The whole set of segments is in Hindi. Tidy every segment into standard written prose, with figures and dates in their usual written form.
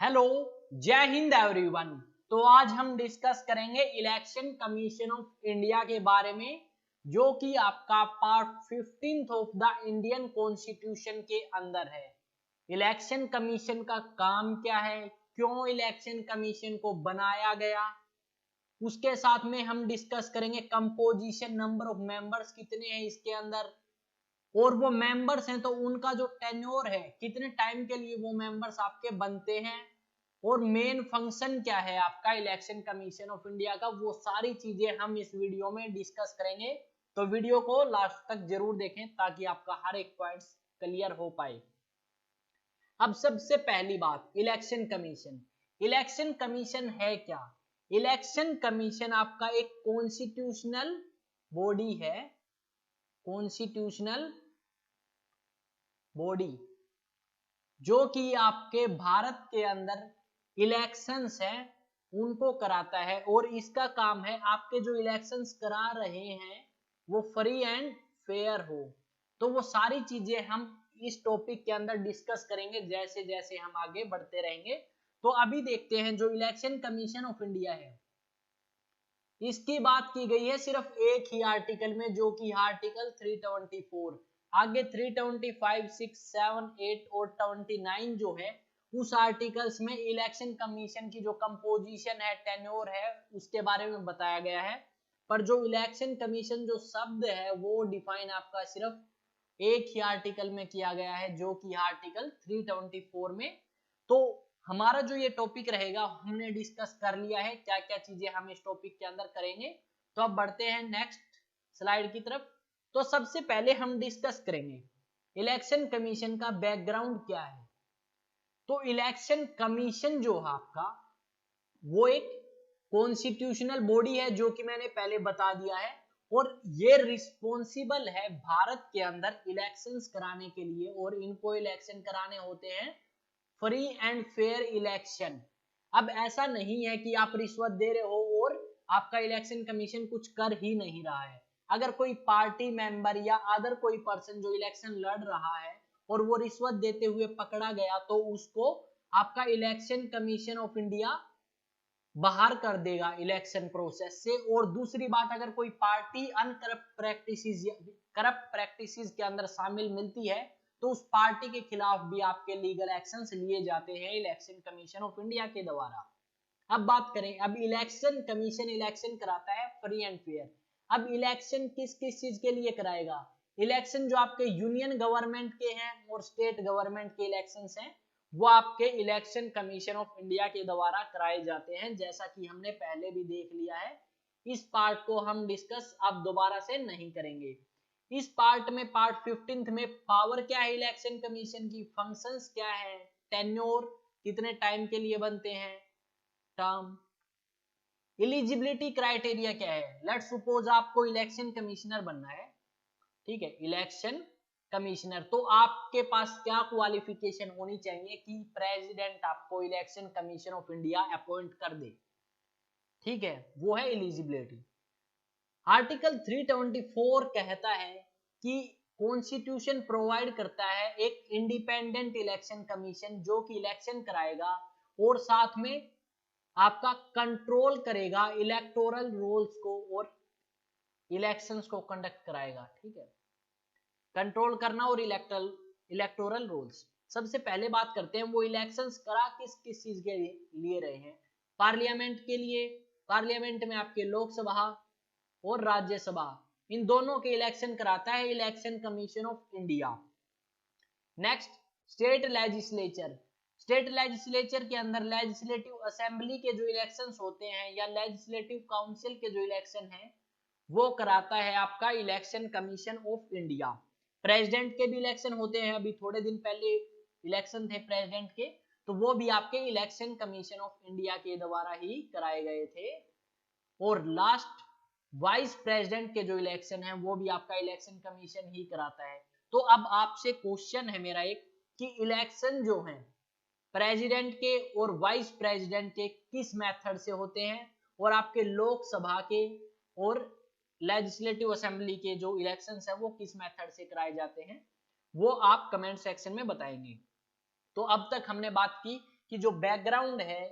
हेलो, जय हिंद एवरीवन। तो आज हम डिस्कस करेंगे इलेक्शन कमीशन ऑफ इंडिया के बारे में, जो कि आपका part 15 of the Indian constitution के अंदर है। इलेक्शन कमीशन का काम क्या है, क्यों इलेक्शन कमीशन को बनाया गया, उसके साथ में हम डिस्कस करेंगे कंपोजिशन, नंबर ऑफ मेंबर्स कितने हैं इसके अंदर, और वो मेंबर्स हैं तो उनका जो टेन्योर है, कितने टाइम के लिए वो मेंबर्स आपके बनते हैं, और मेन फंक्शन क्या है आपका इलेक्शन कमीशन ऑफ इंडिया का, वो सारी चीजें हम इस वीडियो में डिस्कस करेंगे। तो वीडियो को लास्ट तक जरूर देखें ताकि आपका हर एक पॉइंट क्लियर हो पाए। अब सबसे पहली बात, इलेक्शन कमीशन। इलेक्शन कमीशन है क्या? इलेक्शन कमीशन आपका एक कॉन्स्टिट्यूशनल बॉडी है, कॉन्स्टिट्यूशनल बॉडी, जो कि आपके भारत के अंदर इलेक्शंस हैं उनको कराता है, और इसका काम है आपके जो इलेक्शंस करा रहे हैं वो फ्री एंड फेयर हो। तो वो सारी चीजें हम इस टॉपिक के अंदर डिस्कस करेंगे जैसे जैसे हम आगे बढ़ते रहेंगे। तो अभी देखते हैं जो इलेक्शन कमीशन ऑफ इंडिया है, इसकी बात की गई है सिर्फ एक ही आर्टिकल में, जो कि आर्टिकल 324। आगे 325, 6, 7, 8 और 29 जो है, उस आर्टिकल्स में इलेक्शन कमीशन की जो कंपोजिशन है, टेन्योर है, उसके बारे में बताया गया है। पर जो इलेक्शन कमीशन जो शब्द है वो डिफाइन आपका सिर्फ एक ही आर्टिकल में किया गया है, जो कि आर्टिकल 324 में। तो हमारा जो ये टॉपिक रहेगा, हमने डिस्कस कर लिया है क्या क्या चीजें हम इस टॉपिक के अंदर करेंगे। तो अब बढ़ते हैं नेक्स्ट स्लाइड की तरफ। तो सबसे पहले हम डिस्कस करेंगे इलेक्शन कमीशन का बैकग्राउंड क्या है। तो इलेक्शन कमीशन जो है आपका, वो एक कॉन्स्टिट्यूशनल बॉडी है, जो कि मैंने पहले बता दिया है, और ये रिस्पॉन्सिबल है भारत के अंदर इलेक्शंस कराने के लिए, और इनको इलेक्शन कराने होते हैं फ्री एंड फेयर इलेक्शन। अब ऐसा नहीं है कि आप रिश्वत दे रहे हो और आपका इलेक्शन कमीशन कुछ कर ही नहीं रहा है। अगर कोई पार्टी मेंबर या अदर कोई पर्सन जो इलेक्शन लड़ रहा है और वो रिश्वत देते हुए पकड़ा गया, तो उसको आपका इलेक्शन कमीशन ऑफ इंडिया बाहर कर देगा इलेक्शन प्रोसेस से। और दूसरी बात, अगर कोई पार्टी करप्ट प्रैक्टिसेस के अंदर शामिल मिलती है, तो उस पार्टी के खिलाफ भी आपके लीगल एक्शंस लिए जाते हैं इलेक्शन कमीशन ऑफ इंडिया के द्वारा। अब बात करें, अब इलेक्शन कमीशन इलेक्शन कराता है फ्री एंड फेयर। अब इलेक्शन किस किस चीज के लिए कराएगा? इलेक्शन जो आपके यूनियन गवर्नमेंट के हैं और स्टेट गवर्नमेंट के इलेक्शंस हैं, वो आपके इलेक्शन कमीशन ऑफ इंडिया के द्वारा कराए जाते हैं, जैसा कि हमने पहले भी देख लिया है। इस पार्ट को हम डिस्कस अब दोबारा से नहीं करेंगे। इस पार्ट में, पार्ट 15 में, पावर क्या है इलेक्शन कमीशन की, फंक्शंस क्या है, टेन्योर कितने टाइम के लिए बनते हैं, टर्म, एलिजिबिलिटी क्राइटेरिया क्या है। लेट्स सपोज आपको इलेक्शन कमिश्नर बनना है, ठीक है, इलेक्शन कमिश्नर, तो आपके पास क्या क्वालिफिकेशन होनी चाहिए कि प्रेसिडेंट आपको election commission of India appoint कर दे, ठीक है, वो है एलिजिबिलिटी। आर्टिकल 324 कहता है कि कॉन्स्टिट्यूशन प्रोवाइड करता है एक इंडिपेंडेंट इलेक्शन कमीशन, जो कि इलेक्शन कराएगा और साथ में आपका कंट्रोल करेगा इलेक्टोरल रोल्स को और इलेक्शंस को कंडक्ट कराएगा, ठीक है, कंट्रोल करना और इलेक्टोरल रोल्स। सबसे पहले बात करते हैं वो इलेक्शंस करा किस किस चीज के लिए रहे हैं। पार्लियामेंट के लिए, पार्लियामेंट में आपके लोकसभा और राज्यसभा, इन दोनों के इलेक्शन कराता है election commission of India. Next, state legislature. State legislature के अंदर लेजिस्लेटिव असेंबली के जो इलेक्शंस होते हैं या लेजिस्लेटिव काउंसिल के जो इलेक्शन हैं, वो कराता है आपका election commission of India. President के भी इलेक्शन होते हैं, अभी थोड़े दिन पहले इलेक्शन थे प्रेसिडेंट के, तो वो भी आपके इलेक्शन कमीशन ऑफ इंडिया के द्वारा ही कराए गए थे। और लास्ट, वाइस प्रेसिडेंट के जो इलेक्शन है वो भी आपका इलेक्शन कमीशन ही कराता है। तो अब आपसे क्वेश्चन है मेरा एक, कि इलेक्शन जो है प्रेसिडेंट के और वाइस प्रेसिडेंट के किस मेथड से होते हैं, और आपके लोकसभा के और लेजिस्लेटिव असेंबली के जो इलेक्शंस है वो किस मेथड से कराए जाते हैं, वो आप कमेंट सेक्शन में बताएंगे। तो अब तक हमने बात की कि जो बैकग्राउंड है,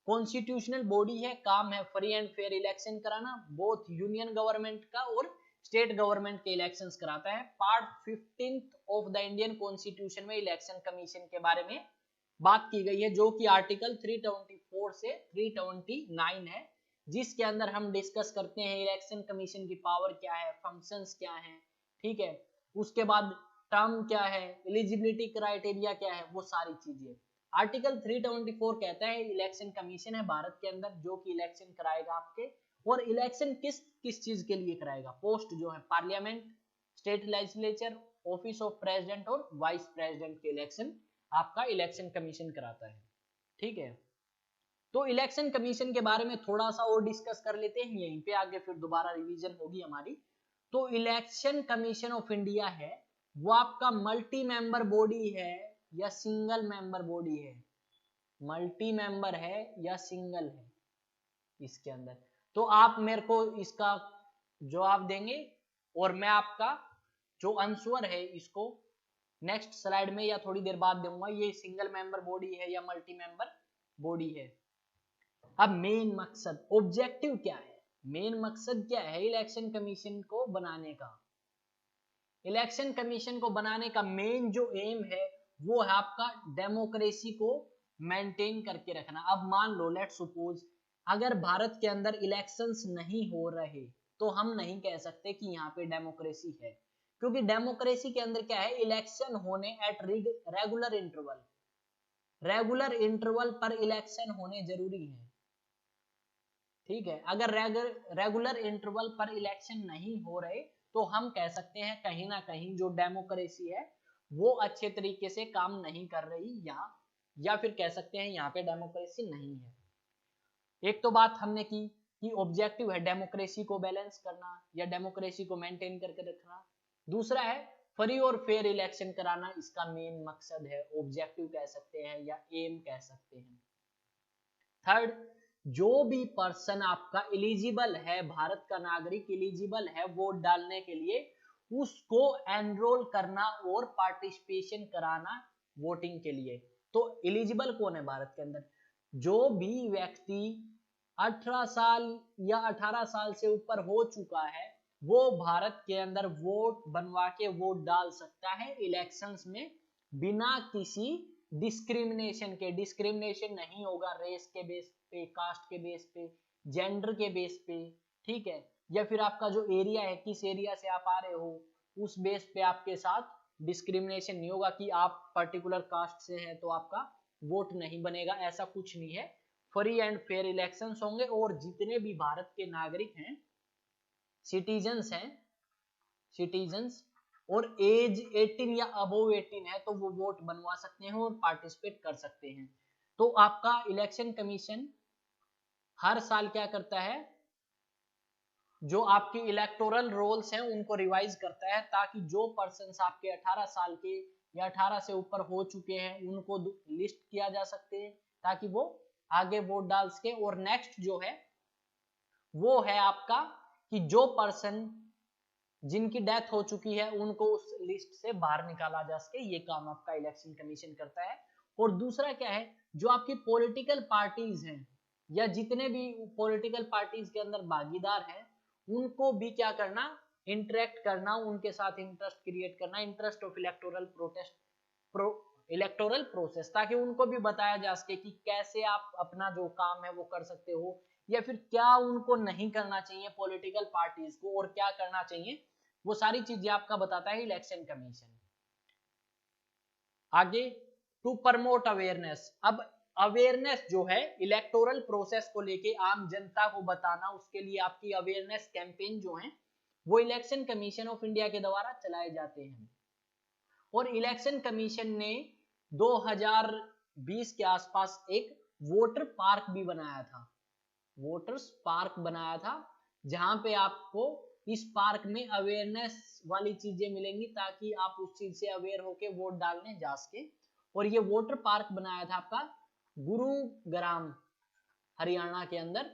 कॉन्स्टिट्यूशनल बॉडी है, काम है फ्री एंड फेयर इलेक्शन कराना, बोथ यूनियन गवर्नमेंट का और स्टेट गवर्नमेंट के इलेक्शंस कराता है। Part 15 of the Indian constitution में इलेक्शन कमीशन के बारे में बात की गई है, जो कि आर्टिकल 324 से 329 है, जिसके अंदर हम डिस्कस करते हैं इलेक्शन कमीशन की पावर क्या है, फंक्शंस क्या है, ठीक है, उसके बाद टर्म क्या है, एलिजिबिलिटी क्राइटेरिया क्या है, वो सारी चीजें। आर्टिकल 324 कहता है इलेक्शन कमीशन है भारत के अंदर जो कि इलेक्शन कराएगा आपके, और इलेक्शन किस किस चीज के लिए कराएगा, पोस्ट जो है parliament, state legislature, office of president और वाइस प्रेसिडेंट के इलेक्शन आपका इलेक्शन कमीशन कराता है, ठीक है। तो इलेक्शन कमीशन के बारे में थोड़ा सा और डिस्कस कर लेते हैं यहीं पे, आगे फिर दोबारा रिवीजन होगी हमारी। तो इलेक्शन कमीशन ऑफ इंडिया है वो आपका मल्टी मेंबर बॉडी है या सिंगल मेंबर बॉडी है, मल्टी मेंबर है या सिंगल है इसके अंदर। तो आप मेरे को इसका जवाब देंगे और मैं आपका जो आंसर है इसको नेक्स्ट स्लाइड में या थोड़ी देर बाद दूंगा, ये सिंगल मेंबर बॉडी है या मल्टी मेंबर बॉडी है। अब मेन मकसद, ऑब्जेक्टिव क्या है, मेन मकसद क्या है इलेक्शन कमीशन को बनाने का। इलेक्शन कमीशन को बनाने का मेन जो एम है वो है आपका डेमोक्रेसी को मेंटेन करके रखना। अब मान लो लेट सपोज अगर भारत के अंदर इलेक्शंस नहीं हो रहे तो हम नहीं कह सकते कि यहाँ पे डेमोक्रेसी है, क्योंकि डेमोक्रेसी के अंदर क्या है, इलेक्शन होने at regular interval, regular interval पर इलेक्शन होने जरूरी है, ठीक है। अगर रेगुलर इंटरवल पर इलेक्शन नहीं हो रहे तो हम कह सकते हैं कहीं ना कहीं जो डेमोक्रेसी है वो अच्छे तरीके से काम नहीं कर रही यहाँ, या फिर कह सकते हैं यहाँ पे डेमोक्रेसी नहीं है। एक तो बात हमने की कि ऑब्जेक्टिव है डेमोक्रेसी को बैलेंस करना या डेमोक्रेसी को मेंटेन करके रखना। दूसरा है फ्री और फेयर इलेक्शन कराना, इसका मेन मकसद है, ऑब्जेक्टिव कह सकते हैं या एम कह सकते हैं। थर्ड, जो भी पर्सन आपका एलिजिबल है, भारत का नागरिक एलिजिबल है वोट डालने के लिए, उसको एनरोल करना और पार्टिसिपेशन कराना वोटिंग के लिए। तो एलिजिबल कौन है भारत के अंदर, जो भी व्यक्ति 18 साल या 18 साल से ऊपर हो चुका है वो भारत के अंदर वोट बनवा के वोट डाल सकता है इलेक्शंस में बिना किसी डिस्क्रिमिनेशन के। डिस्क्रिमिनेशन नहीं होगा रेस के बेस पे, कास्ट के बेस पे, जेंडर के बेस पे, ठीक है, या फिर आपका जो एरिया है, किस एरिया से आप आ रहे हो उस बेस पे आपके साथ डिस्क्रिमिनेशन नहीं होगा कि आप पर्टिकुलर कास्ट से हैं तो आपका वोट नहीं बनेगा, ऐसा कुछ नहीं है। फ्री एंड फेयर इलेक्शंस होंगे और जितने भी भारत के नागरिक हैं, सिटीजन्स हैं, सिटीजन्स और एज 18 या अबोव 18 है तो वो वोट बनवा सकते हैं और पार्टिसिपेट कर सकते हैं। तो आपका इलेक्शन कमीशन हर साल क्या करता है, जो आपकी इलेक्टोरल रोल्स हैं उनको रिवाइज करता है, ताकि जो पर्सन्स आपके 18 साल के या 18 से ऊपर हो चुके हैं उनको लिस्ट किया जा सकते हैं ताकि वो आगे वोट डाल सके। और नेक्स्ट जो है वो है आपका कि जो पर्सन जिनकी डेथ हो चुकी है उनको उस लिस्ट से बाहर निकाला जा सके, ये काम आपका इलेक्शन कमीशन करता है। और दूसरा क्या है, जो आपकी पॉलिटिकल पार्टीज हैं या जितने भी पॉलिटिकल पार्टीज के अंदर भागीदार हैं उनको भी क्या करना, इंटरेक्ट करना, उनके साथ इंटरेस्ट क्रिएट करना, इंटरेस्ट ऑफ इलेक्टोरल प्रोसेस, ताकि उनको भी बताया जा सके कि कैसे आप अपना जो काम है वो कर सकते हो, या फिर क्या उनको नहीं करना चाहिए पॉलिटिकल पार्टीज को और क्या करना चाहिए, वो सारी चीजें आपका बताता है इलेक्शन कमीशन। आगे, टू प्रमोट अवेयरनेस। अब अवेयरनेस जो है इलेक्टोरल प्रोसेस को लेके आम जनता को बताना, उसके लिए आपकी अवेयरनेस कैंपेन जो है वो इलेक्शन कमीशन ऑफ इंडिया के द्वारा चलाए जाते हैं। और इलेक्शन कमीशन ने 2020 के आसपास एक वोटर पार्क भी बनाया था, वोटर्स पार्क बनाया था, जहां पे आपको इस पार्क में अवेयरनेस वाली चीजें मिलेंगी ताकि आप उस चीज से अवेयर होके वोट डालने जा सके। और ये वोटर पार्क बनाया था आपका गुरुग्राम हरियाणा के अंदर,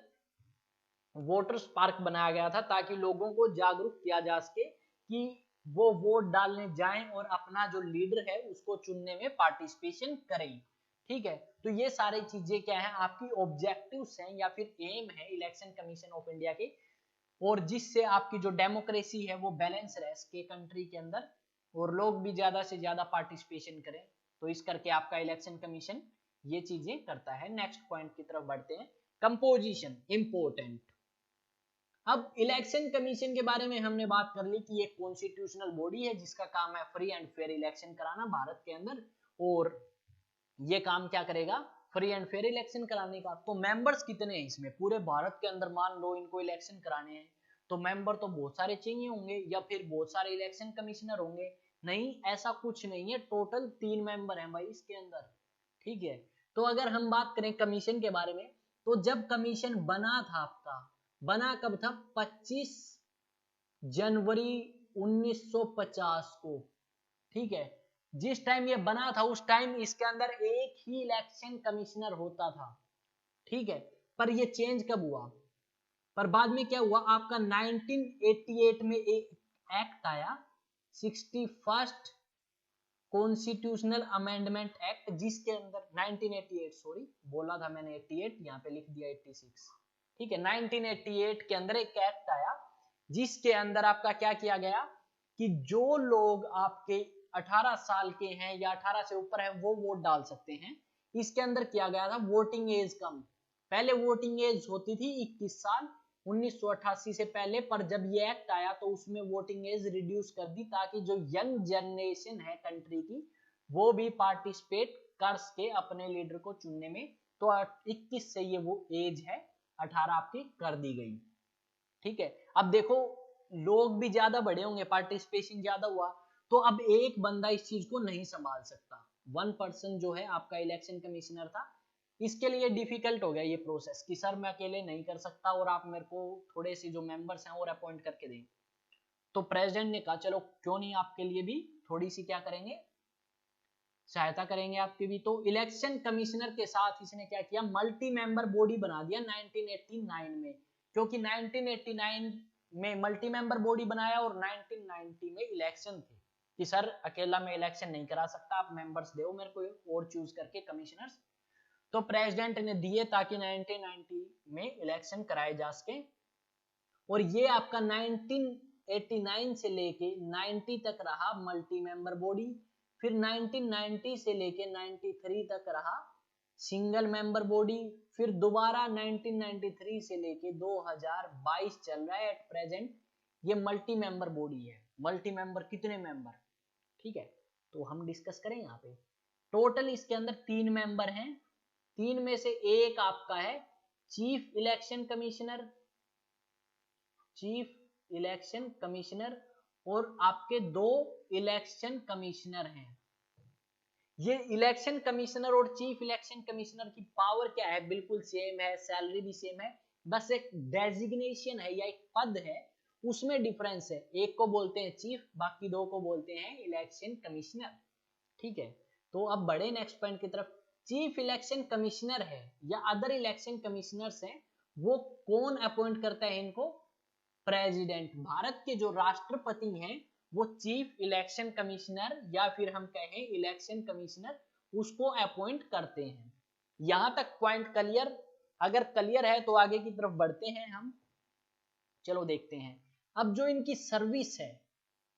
वोटर्स पार्क बनाया गया था ताकि लोगों को जागरूक किया जा सके कि वो वोट डालने जाएं और अपना जो लीडर है उसको चुनने में पार्टिसिपेशन करें। ठीक है, तो ये सारी चीजें क्या है आपकी ऑब्जेक्टिव्स हैं या फिर एम है इलेक्शन कमीशन ऑफ इंडिया के, और जिससे आपकी जो डेमोक्रेसी है वो बैलेंस रहे के कंट्री के अंदर और लोग भी ज्यादा से ज्यादा पार्टिसिपेशन करें। तो इस करके आपका इलेक्शन कमीशन ये चीजें करता है। नेक्स्ट पॉइंट की तरफ बढ़ते हैं, कंपोजिशन इंपोर्टेंट। अब इलेक्शन कमीशन के बारे में हमने बात कर ली कि एक कॉन्स्टिट्यूशनल बॉडी है जिसका काम है फ्री एंड फेयर इलेक्शन कराना भारत के अंदर, और ये काम क्या करेगा, फ्री एंड फेयर इलेक्शन कराने का। तो मेंबर्स कितने हैं इसमें, पूरे भारत के अंदर मान लो इनको इलेक्शन कराने हैं तो मेंबर तो बहुत सारे चाहिए होंगे, या फिर बहुत सारे इलेक्शन कमिश्नर होंगे, नहीं ऐसा कुछ नहीं है, टोटल 3 मेंबर हैं भाई इसके अंदर। ठीक है, तो अगर हम बात करें कमीशन के बारे में, तो जब कमीशन बना था आपका, बना कब था, 25 जनवरी 1950 को। ठीक है, जिस टाइम ये बना था उस टाइम इसके अंदर एक ही इलेक्शन कमिश्नर होता था। ठीक है, पर ये चेंज कब हुआ, पर बाद में क्या हुआ आपका 1988 में एक एक्ट आया, 61st कॉन्स्टिट्यूशनल अमेंडमेंट एक्ट, जिसके अंदर 1988 सॉरी बोला था मैंने 88, यहाँ पे लिख दिया 86। ठीक है, 1988 के अंदर एक एक्ट आया जिसके अंदर आपका क्या किया गया कि जो लोग आपके 18 साल के हैं या 18 से ऊपर है वो वोट डाल सकते हैं। इसके अंदर किया गया था वोटिंग एज कम, पहले वोटिंग एज होती थी 21 साल 1988 से पहले, पर जब ये एक्ट आया तो उसमें वोटिंग एज रिड्यूस कर दी ताकि जो यंग जनरेशन है कंट्री की वो भी पार्टिसिपेट कर सके अपने लीडर को चुनने में। तो 21 से ये वो एज है 18 आपकी कर दी गई। ठीक है, अब देखो लोग भी ज्यादा बड़े होंगे, पार्टिसिपेशन ज्यादा हुआ, तो अब एक बंदा इस चीज को नहीं संभाल सकता, 1 पर्सन जो है आपका इलेक्शन कमिश्नर था, इसके लिए डिफिकल्ट हो गया ये प्रोसेस कि सर मैं अकेले नहीं कर सकता और आप मेरे को थोड़े से जो मेंबर्स हैं और अपॉइंट करके दें। तो प्रेसिडेंट ने कहा चलो क्यों नहीं आपके लिए भी थोड़ी सी क्या करेंगे, सहायता करेंगे आपकी भी। तो इलेक्शन कमिश्नर के साथ इसने क्या किया, मल्टी मेंबर बॉडी बना दिया 1989 में, क्योंकि 1989 में मल्टी मेंबर बॉडी बनाया और 1990 में इलेक्शन थे कि सर अकेला मैं इलेक्शन नहीं करा सकता, आप मेंबर्स दो मेरे को और चूज करके कमिश्नर्स। तो प्रेसिडेंट ने दिए ताकि 1990 में इलेक्शन कराए जा सके, और ये आपका 1989 से लेके 90 तक रहा मल्टी मेंबर बॉडी, फिर 1990 से लेके 93 तक रहा सिंगल मेंबर बॉडी, फिर दोबारा 1993 से लेके 2022 चल रहा है एट प्रेजेंट ये मल्टी मेंबर बॉडी है। मल्टी मेंबर कितने मेंबर, ठीक है, तो हम डिस्कस करें यहाँ पे। टोटल इसके अंदर 3 मेंबर हैं, 3 में से एक आपका है chief election commissioner, chief election commissioner, और आपके 2 इलेक्शन कमिश्नर हैं। ये इलेक्शन कमिश्नर और चीफ इलेक्शन कमिश्नर की पावर क्या है, बिल्कुल सेम है, सैलरी भी सेम है, बस एक डेजिग्नेशन है या एक पद है उसमें डिफरेंस है, एक को बोलते हैं चीफ बाकी 2 को बोलते हैं इलेक्शन कमिश्नर। ठीक है, तो अब बढ़े नेक्स्ट पॉइंट की तरफ। चीफ इलेक्शन कमिश्नर है या अदर इलेक्शन कमिश्नर्स हैं वो कौन अपॉइंट करता है इनको, प्रेसिडेंट। भारत के जो राष्ट्रपति हैं वो चीफ इलेक्शन कमिश्नर या फिर हम कहें इलेक्शन कमिश्नर उसको अपॉइंट करते हैं। यहां तक पॉइंट क्लियर, अगर क्लियर है तो आगे की तरफ बढ़ते हैं हम। चलो देखते हैं अब जो इनकी सर्विस है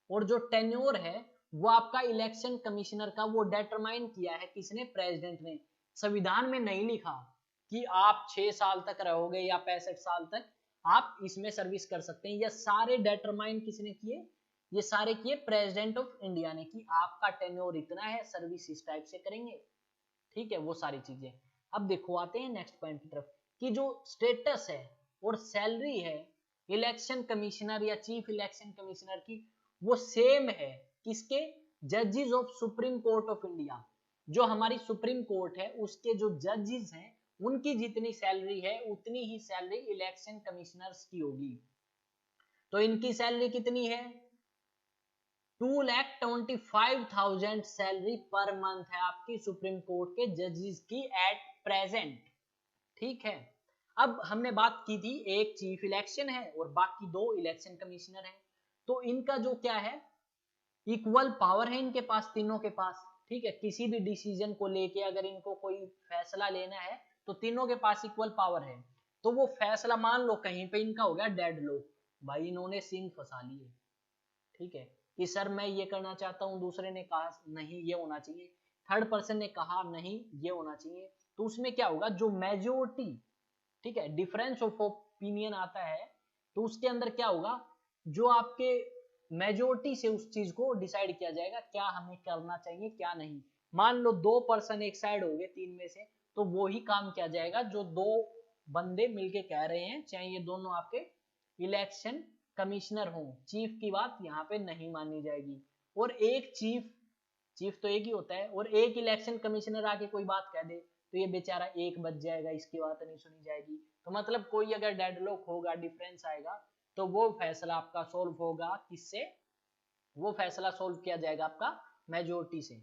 और जो टेन्योर है वो आपका इलेक्शन कमिश्नर का वो डिटरमाइन किया है किसने, प्रेसिडेंट ने। संविधान में नहीं लिखा कि आप 6 साल तक रहोगे या 65 साल तक आप इसमें सर्विस कर सकते हैं, ये सारे डिटरमाइन किसने किए, ये सारे किए प्रेसिडेंट ऑफ इंडिया ने कि आपका टेन्योर इतना है, सर्विस इस टाइप से करेंगे। ठीक है, वो सारी चीजें। अब देखो आते हैं नेक्स्ट पॉइंट की तरफ कि जो स्टेटस है और सैलरी है इलेक्शन कमिश्नर या चीफ इलेक्शन कमिश्नर की वो सेम है किसके, जजेस of supreme court of India. जो हमारी सुप्रीम कोर्ट है उसके जो जजेस हैं उनकी जितनी सैलरी है उतनी ही सैलरी इलेक्शन कमिश्नर्स की होगी। तो इनकी सैलरी कितनी है, 2,25,000 सैलरी पर मंथ है आपकी सुप्रीम कोर्ट के जजेस की एट प्रेजेंट। ठीक है, अब हमने बात की थी एक चीफ इलेक्शन है और बाकी 2 इलेक्शन कमिश्नर हैं, तो इनका जो क्या है इक्वल पावर है इनके पास, तीनों के पास। ठीक है, किसी भी डिसीजन को लेके अगर इनको कोई फैसला लेना है तो तीनों के पास इक्वल पावर है। तो वो फैसला मान लो कहीं पे इनका हो गया डेड लॉक, भाई इन्होंने सिंह फंसा लिए, ठीक है, कि सर मैं ये करना चाहता हूँ, दूसरे ने कहा नहीं ये होना चाहिए, थर्ड पर्सन ने कहा नहीं ये होना चाहिए, तो उसमें क्या होगा, जो मेजोरिटी, ठीक है, डिफरेंस ऑफ ओपिनियन आता है, तो उसके अंदर क्या होगा, जो आपके मेजोरिटी से उस चीज को डिसाइड किया जाएगा क्या हमें करना चाहिए क्या नहीं। मान लो 2% एक साइड हो गए 3 में से, तो वो ही काम किया जाएगा जो 2 बंदे मिलके कह रहे हैं, चाहे ये दोनों आपके इलेक्शन कमिश्नर हो, चीफ की बात यहाँ पे नहीं मानी जाएगी। और एक चीफ तो एक ही होता है, और एक इलेक्शन कमिश्नर आके कोई बात कह दे तो ये बेचारा एक बच जाएगा, इसकी बात नहीं सुनी जाएगी। तो मतलब कोई अगर डेडलॉक होगा, डिफरेंस आएगा, तो वो फैसला आपका सोल्व होगा किससे, वो फैसला सोल्व किया जाएगा आपका मेजोरिटी से।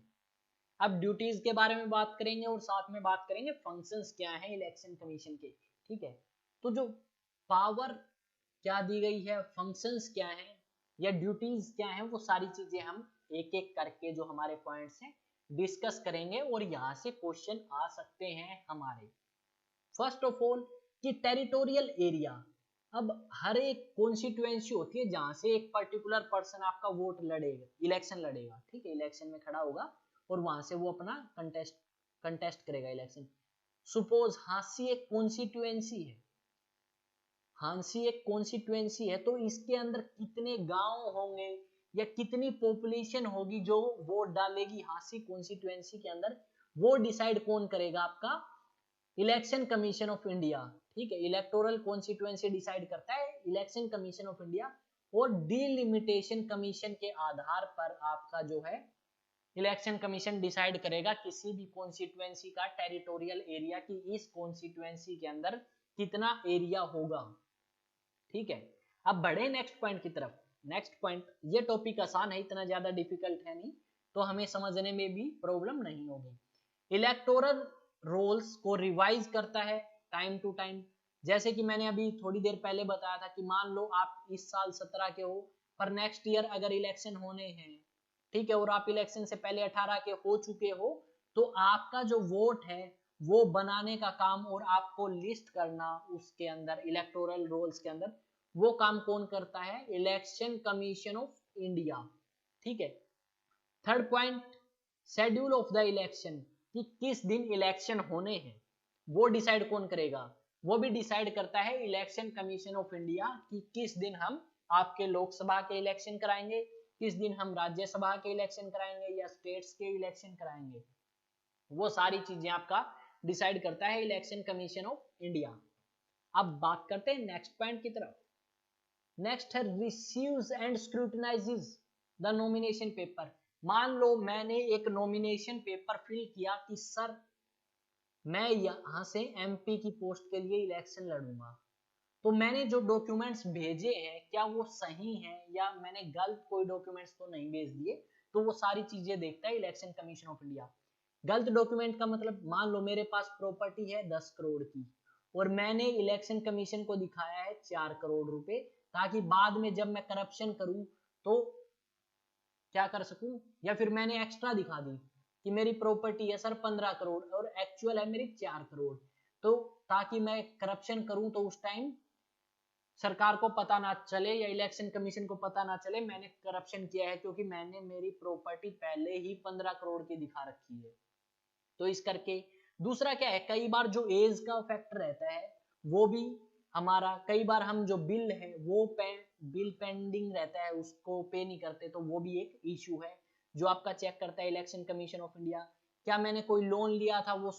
अब ड्यूटीज के बारे में बात करेंगे और साथ में बात करेंगे फंक्शंस क्या हैं इलेक्शन कमीशन के, ठीक है। तो जो पावर क्या दी गई है, फंक्शंस क्या है या ड्यूटीज क्या है, वो सारी चीजें हम एक एक करके जो हमारे पॉइंट्स हैं डिस्कस करेंगे और यहाँ से क्वेश्चन आ सकते हैं हमारे। फर्स्ट ऑफ ऑल कि टेरिटोरियल एरिया, अब हर एक कॉन्स्टिट्यूएंसी होती है जहां से एक पर्टिकुलर पर्सन आपका वोट लड़ेगा, इलेक्शन लड़ेगा, ठीक है, इलेक्शन में खड़ा होगा और वहां से वो अपना कंटेस्ट करेगा इलेक्शन। सपोज हांसी एक कॉन्स्टिट्यूएंसी है, हांसी एक कॉन्स्टिट्यूएंसी है, तो इसके अंदर कितने गांव होंगे या कितनी पॉपुलेशन होगी जो वोट डालेगी हांसी कॉन्स्टिट्यूएंसी के अंदर, वो डिसाइड कौन करेगा, आपका इलेक्शन कमीशन ऑफ इंडिया, ठीक है, इलेक्टोरल कॉन्स्टिट्यूएंसी डिसाइड करता है इलेक्शन कमीशन ऑफ इंडिया। और डिलिमिटेशन कमीशन के आधार पर आपका जो है इलेक्शन कमीशन डिसाइड करेगा किसी भी कॉन्स्टिट्यूएंसी का टेरिटोरियल एरिया की, इस कॉन्स्टिट्यूएंसी के अंदर कितना एरिया होगा, ठीक है। अब बढ़े नेक्स्ट पॉइंट की तरफ। नेक्स्ट पॉइंट, ये टॉपिक आसान है, इतना ज्यादा डिफिकल्ट है नहीं, तो हमें समझने में भी प्रॉब्लम नहीं होगी। इलेक्टोरल रोल्स को रिवाइज करता है टाइम टू टाइम, जैसे कि मैंने अभी थोड़ी देर पहले बताया था कि मान लो आप इस साल 17 के हो, पर नेक्स्ट ईयर अगर इलेक्शन होने हैं, ठीक है, और आप इलेक्शन से पहले 18 के हो चुके हो, तो आपका जो वोट है वो बनाने का काम और आपको लिस्ट करना उसके अंदर इलेक्टोरल रोल्स के अंदर, वो काम कौन करता है, इलेक्शन कमीशन ऑफ इंडिया, ठीक है। Third point, schedule of the election, कि किस दिन इलेक्शन होने हैं, वो डिसाइड कौन करेगा, वो भी डिसाइड करता है इलेक्शन कमीशन ऑफ इंडिया, कि किस दिन हम आपके लोकसभा के इलेक्शन कराएंगे, किस दिन हम राज्यसभा के इलेक्शन कराएंगे या स्टेट्स के इलेक्शन कराएंगे, वो सारी चीजें आपका डिसाइड करता है इलेक्शन कमीशन ऑफ इंडिया। अब बात करते हैं नेक्स्ट पॉइंट की तरफ। नेक्स्ट है receives and scrutinises the nomination paper. मान लो मैंने एक नॉमिनेशन पेपर फिल किया कि सर मैं यहां से एमपी की पोस्ट के लिए इलेक्शन लड़ूंगा, तो मैंने जो डॉक्यूमेंट्स भेजे हैं क्या वो सही हैं या मैंने गलत कोई डॉक्यूमेंट्स तो नहीं भेज दिए, तो वो सारी चीजें देखता है इलेक्शन कमीशन ऑफ इंडिया। गलत डॉक्यूमेंट का मतलब, मान लो मेरे पास प्रॉपर्टी है 10 करोड़ की और मैंने इलेक्शन कमीशन को दिखाया है 4 करोड़ रुपए, ताकि बाद में जब मैं करप्शन करूं तो क्या कर सकूं, या फिर मैंने एक्स्ट्रा दिखा दी कि मेरी प्रॉपर्टी है सर 15 करोड़ और एक्चुअल है मेरी 4 करोड़, तो ताकि मैं करप्शन करूं तो उस टाइम सरकार को पता ना चले या इलेक्शन कमीशन को पता ना चले मैंने करप्शन किया है, क्योंकि मैंने मेरी प्रॉपर्टी पहले ही 15 करोड़ की दिखा रखी है। तो इस करके दूसरा क्या है, कई बार जो एज का फैक्टर रहता है वो भी हमारा, कई बार हम जो बिल है वो बिल पेंडिंग रहता है उसको पे नहीं करते, तो वो भी एक इश्यू है जो आपका चेक करता है इलेक्शन कमीशन ऑफ इंडिया। क्या मैंने कोई लोन लिया था वो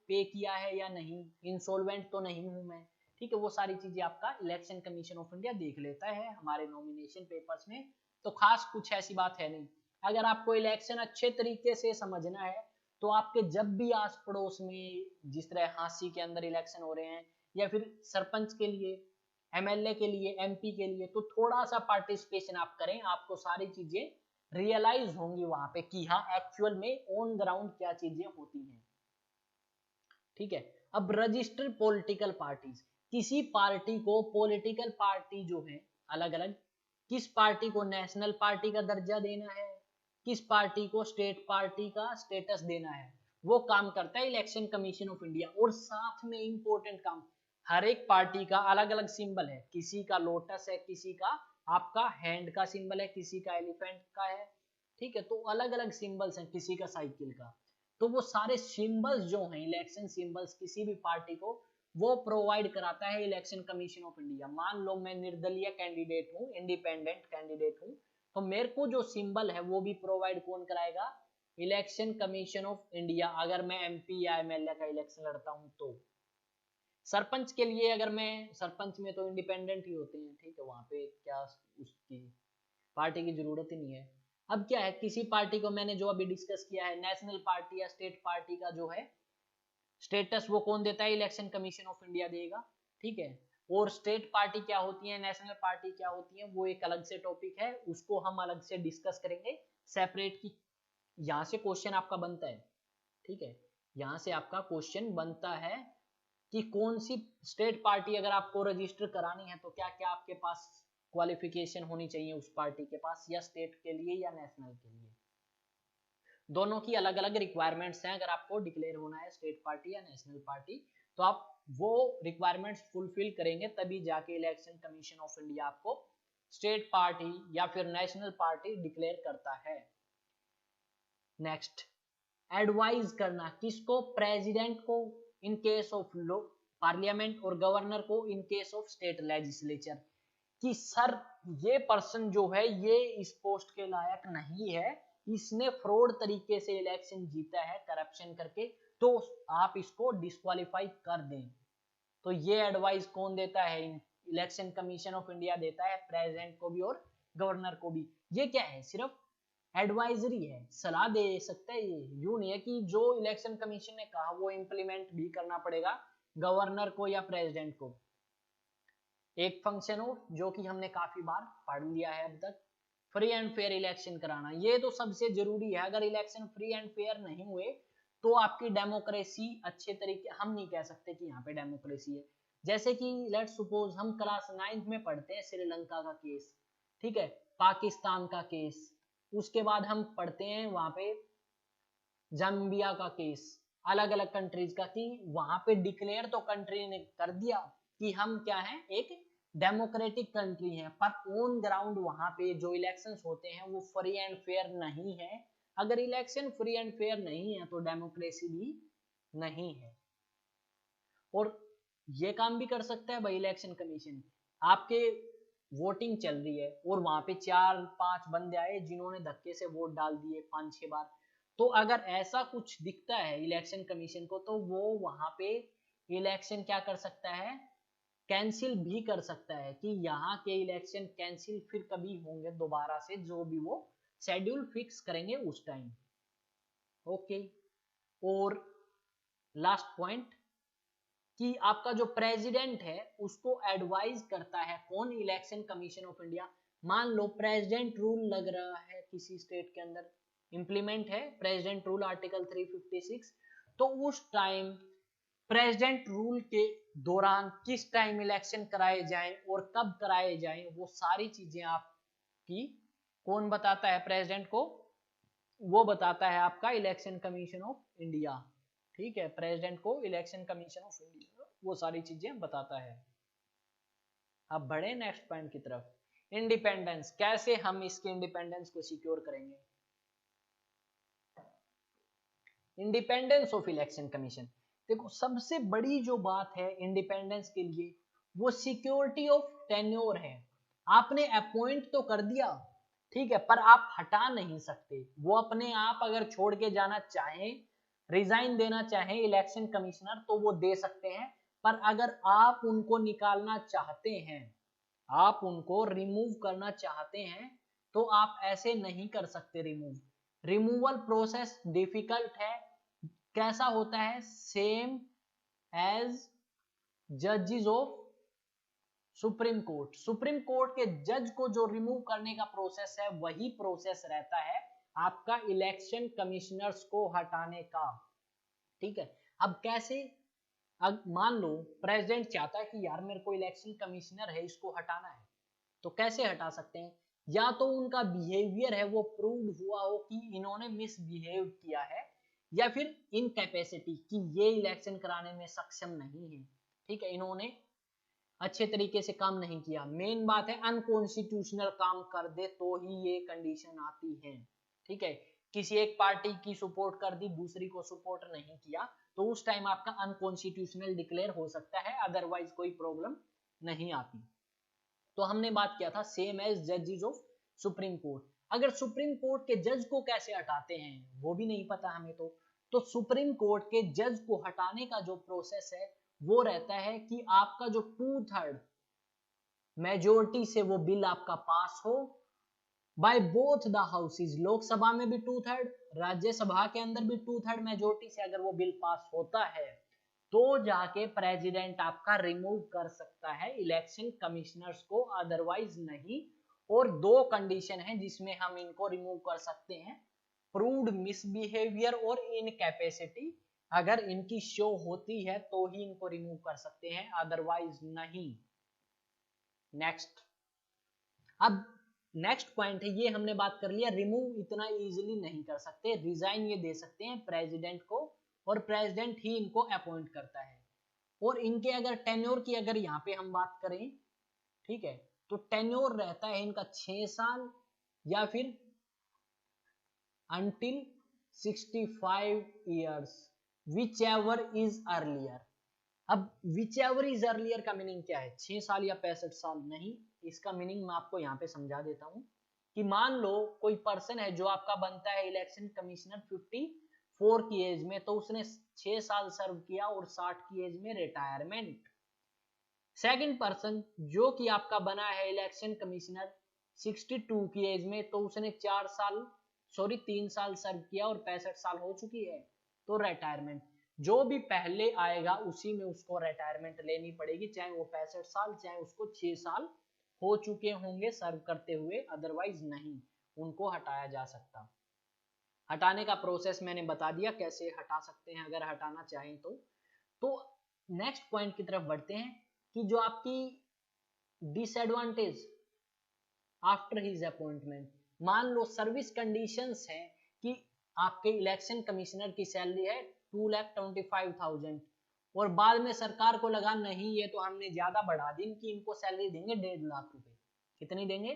पे किया है या नहीं, इंसॉल्वेंट तो नहीं हूं मैं, ठीक है, वो सारी चीजें आपका इलेक्शन कमीशन ऑफ इंडिया देख लेता है हमारे नॉमिनेशन पेपर्स में। तो खास कुछ ऐसी बात है नहीं। अगर आपको इलेक्शन अच्छे तरीके से समझना है तो आपके जब भी आस पड़ोस में जिस तरह हांसी के अंदर इलेक्शन हो रहे हैं या फिर सरपंच के लिए, एमएलए के लिए, एमपी के लिए, तो थोड़ा सा पार्टिसिपेशन आप करें, आपको सारी चीजें रियलाइज होंगी वहां पे कि हाँ एक्चुअल में ऑन ग्राउंड क्या चीजें होती हैं, ठीक है। अब रजिस्टर्ड पॉलिटिकल पार्टीज, किसी पार्टी को, पॉलिटिकल पार्टी जो है अलग अलग, किस पार्टी को नेशनल पार्टी का दर्जा देना है, किस पार्टी को स्टेट पार्टी का स्टेटस देना है, वो काम करता है इलेक्शन कमीशन ऑफ इंडिया। और साथ में इंपॉर्टेंट काम, हर एक पार्टी का अलग अलग सिंबल है, किसी का लोटस है, किसी का आपका हैंड का सिंबल है, किसी का एलिफेंट का है, ठीक है, तो अलग अलग सिंबल्स हैं, किसी का साइकिल का। तो वो सारे सिंबल्स जो हैं इलेक्शन सिंबल्स किसी भी पार्टी को वो प्रोवाइड कराता है इलेक्शन कमीशन ऑफ इंडिया। मान लो मैं निर्दलीय कैंडिडेट हूँ, इंडिपेंडेंट कैंडिडेट हूँ, तो मेरे को जो सिंबल है वो भी प्रोवाइड कौन कराएगा, इलेक्शन कमीशन ऑफ इंडिया। अगर मैं एमपी या एमएलए का इलेक्शन लड़ता हूँ तो सरपंच के लिए, अगर मैं सरपंच में तो इंडिपेंडेंट ही होते हैं, ठीक है, वहां पे क्या उसकी पार्टी की जरूरत ही नहीं है। अब क्या है, किसी पार्टी को मैंने जो अभी डिस्कस किया है, नेशनल पार्टी या स्टेट पार्टी का जो है स्टेटस वो कौन देता है, इलेक्शन कमीशन ऑफ इंडिया देगा, ठीक है। और स्टेट पार्टी क्या होती है, नेशनल पार्टी क्या होती है, वो एक अलग से टॉपिक है, उसको हम अलग से डिस्कस करेंगे सेपरेट की। यहाँ से क्वेश्चन आपका बनता है, ठीक है, यहाँ से आपका क्वेश्चन बनता है कि कौन सी स्टेट पार्टी अगर आपको रजिस्टर करानी है तो क्या क्या आपके पास क्वालिफिकेशन होनी चाहिए उस पार्टी के पास, या स्टेट के लिए या नेशनल के लिए। दोनों की अलग अलग रिक्वायरमेंट्स हैं। अगर आपको डिक्लेयर होना है स्टेट पार्टी या नेशनल पार्टी तो आप वो रिक्वायरमेंट्स फुलफिल करेंगे तभी जाके इलेक्शन कमीशन ऑफ इंडिया आपको स्टेट पार्टी या फिर नेशनल पार्टी डिक्लेयर करता है। नेक्स्ट, एडवाइज करना किसको, प्रेसिडेंट को इन केस ऑफ पार्लियामेंट और गवर्नर को in case of state legislature, कि सर ये पर्सन जो है ये इस पोस्ट के लायक नहीं है, इसने फ्रॉड तरीके से इलेक्शन जीता है करप्शन करके, तो आप इसको डिस्क्वालीफाई कर दें। तो ये एडवाइस कौन देता है, इलेक्शन कमीशन ऑफ इंडिया देता है प्रेसिडेंट को भी और गवर्नर को भी। ये क्या है, सिर्फ एडवाइजरी है, सलाह दे सकता है, ये यूं नहीं है कि जो इलेक्शन कमीशन ने कहा वो इंप्लीमेंट भी करना पड़ेगा गवर्नर को या प्रेसिडेंट को। एक फंक्शन हो जो कि हमने काफी बार पढ़ लिया है अब तक, फ्री एंड फेयर इलेक्शन कराना, ये तो सबसे जरूरी है। अगर इलेक्शन फ्री एंड फेयर नहीं हुए तो आपकी डेमोक्रेसी अच्छे तरीके, हम नहीं कह सकते कि यहाँ पे डेमोक्रेसी है। जैसे कि लेट्स सपोज हम क्लास 9th में पढ़ते हैं श्रीलंका का केस, ठीक है, पाकिस्तान का केस, उसके बाद हम पढ़ते हैं वहां पे जाम्बिया का केस, अलग अलग कंट्रीज का, कि वहां पे डिक्लेयर तो कंट्री ने कर दिया कि हम क्या है, एक डेमोक्रेटिक कंट्री है, पर ऑन ग्राउंड वहां पे जो इलेक्शंस होते हैं वो फ्री एंड फेयर नहीं है। अगर इलेक्शन फ्री एंड फेयर नहीं है तो डेमोक्रेसी भी नहीं है। और ये काम भी कर सकता है भाई इलेक्शन कमीशन, आपके वोटिंग चल रही है और वहां पे 4-5 बंदे आए जिन्होंने धक्के से वोट डाल दिए 5-6 बार, तो अगर ऐसा कुछ दिखता है इलेक्शन कमीशन को तो वो वहां पे इलेक्शन क्या कर सकता है, कैंसिल भी कर सकता है, कि यहाँ के इलेक्शन कैंसिल फिर कभी होंगे दोबारा से, जो भी वो शेड्यूल फिक्स करेंगे उस टाइम। ओके, और लास्ट पॉइंट कि आपका जो प्रेसिडेंट है उसको एडवाइज करता है कौन, इलेक्शन कमीशन ऑफ इंडिया। मान लो प्रेसिडेंट रूल लग रहा है किसी स्टेट के अंदर, इंप्लीमेंट है प्रेसिडेंट रूल आर्टिकल 356, तो उस टाइम प्रेसिडेंट रूल के दौरान किस टाइम इलेक्शन कराए जाएं और कब कराए जाएं, वो सारी चीजें आपकी कौन बताता है, प्रेसिडेंट को वो बताता है आपका इलेक्शन कमीशन ऑफ इंडिया, ठीक है, प्रेसिडेंट को इलेक्शन कमीशन ऑफ इंडिया वो सारी चीजें बताता है। अब बढ़े नेक्स्ट पॉइंट की तरफ, इंडिपेंडेंस, कैसे हम इसके इंडिपेंडेंस को सिक्योर करेंगे। इंडिपेंडेंस ऑफ इलेक्शन कमीशन, देखो सबसे बड़ी जो बात है इंडिपेंडेंस के लिए वो सिक्योरिटी ऑफ टेन्योर है। आपने अपॉइंट तो कर दिया, ठीक है, पर आप हटा नहीं सकते, वो अपने आप अगर छोड़ के जाना चाहें, रिजाइन देना चाहें इलेक्शन कमिश्नर तो वो दे सकते हैं, पर अगर आप उनको निकालना चाहते हैं, आप उनको रिमूव करना चाहते हैं तो आप ऐसे नहीं कर सकते रिमूव। रिमूवल प्रोसेस डिफिकल्ट है, कैसा होता है, सेम एज जजेस of supreme court, supreme court के जज को जो रिमूव करने का प्रोसेस है वही प्रोसेस रहता है आपका इलेक्शन कमिश्नर्स को हटाने का, ठीक है। अब कैसे, अब मान लो प्रेसिडेंट चाहता है कि यार मेरे को इलेक्शन कमिश्नर है इसको हटाना है, तो कैसे हटा सकते हैं, या तो उनका बिहेवियर है वो प्रूव हुआ हो कि इन्होंने मिसबिहेव किया है, या फिर इनकैपेसिटी कि ये इलेक्शन कराने में सक्षम नहीं है, ठीक है, इन्होंने अच्छे तरीके से काम नहीं किया। मेन बात है अनकॉन्स्टिट्यूशनल काम कर दे तो ही ये कंडीशन आती है, ठीक है, किसी एक पार्टी की सपोर्ट कर दी, दूसरी को सपोर्ट नहीं किया, तो उस टाइम आपका अनकॉन्स्टिट्यूशनल डिक्लेयर हो सकता है, अदरवाइज कोई प्रॉब्लम नहीं आती। तो हमने बात किया था सेम एज जजेस ऑफ सुप्रीम कोर्ट। अगर सुप्रीम कोर्ट के जज को कैसे हटाते हैं वो भी नहीं पता हमें, तो सुप्रीम कोर्ट के जज को हटाने का जो प्रोसेस है वो रहता है कि आपका जो 2/3 मेजोरिटी से वो बिल आपका पास हो by both the houses, Lok Sabha में भी 2/3, राज्यसभा के अंदर भी 2/3 मेजोरिटी से अगर वो बिल पास होता है तो जाके प्रेसिडेंट आपका रिमूव कर सकता है इलेक्शन कमिश्नर्स को, अदरवाइज नहीं। और दो कंडीशन है जिसमें हम इनको रिमूव कर सकते हैं, प्रूव्ड मिसबिहेवियर और इनकैपेसिटी, अगर इनकी शो होती है तो ही इनको रिमूव कर सकते हैं, अदरवाइज नहीं। नेक्स्ट, अब नेक्स्ट पॉइंट है, ये हमने बात कर लिया, रिमूव इतना इजीली नहीं कर सकते, रिजाइन ये दे सकते हैं प्रेसिडेंट को, और प्रेसिडेंट ही इनको अपॉइंट करता है। और इनके अगर टेन्योर की अगर यहाँ पे हम बात करें, ठीक है, तो टेन्योर रहता है इनका 6 साल या फिर until 65 years, whichever is earlier। अब whichever is earlier का मीनिंग क्या है, 6 साल या 65 साल नहीं, इसका मीनिंग मैं आपको यहाँ पे समझा देता हूँ कि मान लो कोई पर्सन है जो आपका बनता है इलेक्शन कमिश्नर 54 की एज में, तो उसने 6 साल सर्व किया और 60 की एज में रिटायरमेंट। सेकंड पर्सन जो कि आपका बना है इलेक्शन कमिश्नर 62 की एज में, तो उसने 3 साल सर्व किया और 65 साल हो चुकी है, तो रिटायरमेंट। जो भी पहले आएगा उसी में उसको रिटायरमेंट लेनी पड़ेगी, चाहे वो 65 साल चाहे उसको 6 साल हो चुके होंगे सर्व करते हुए, अदरवाइज नहीं उनको हटाया जा सकता। हटाने का प्रोसेस मैंने बता दिया कैसे हटा सकते हैं अगर हटाना चाहें तो नेक्स्ट पॉइंट की तरफ बढ़ते हैं कि जो आपकी डिसएडवांटेज आफ्टर हिज अपॉइंटमेंट, मान लो सर्विस कंडीशंस है कि आपके इलेक्शन कमिश्नर की सैलरी है 2,25,000 और बाद में सरकार को लगा नहीं ये तो हमने ज्यादा बढ़ा दी, कि इनको सैलरी देंगे 1.5 लाख रुपए। कितनी देंगे?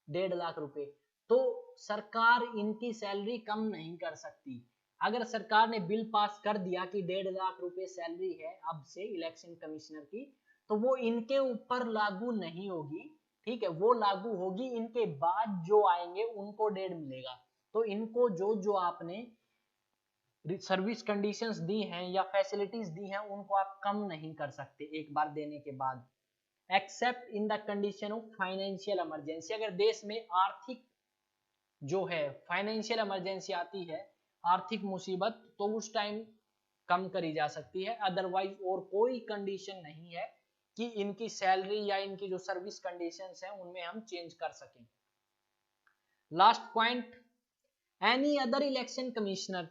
1.5 लाख रुपए। तो सरकार इनकी सैलरी कम नहीं कर सकती। अगर सरकार ने बिल पास कर दिया कि 1.5 लाख रुपए सैलरी है अब से इलेक्शन कमिश्नर की, तो वो इनके ऊपर लागू नहीं होगी, ठीक है, वो लागू होगी इनके बाद जो आएंगे उनको 1.5 मिलेगा। तो इनको जो जो आपने सर्विस कंडीशंस दी हैं या फैसिलिटीज दी हैं उनको आप कम नहीं कर सकते एक बार देने के बाद, accept in the condition of financial emergency. अगर देश में आर्थिक जो है फाइनेंशियल इमरजेंसी आती है, आर्थिक मुसीबत, तो उस टाइम कम करी जा सकती है, अदरवाइज और कोई कंडीशन नहीं है कि इनकी सैलरी या इनकी जो सर्विस कंडीशंस हैं उनमें हम चेंज कर सकें। Last point, any other election commissioner,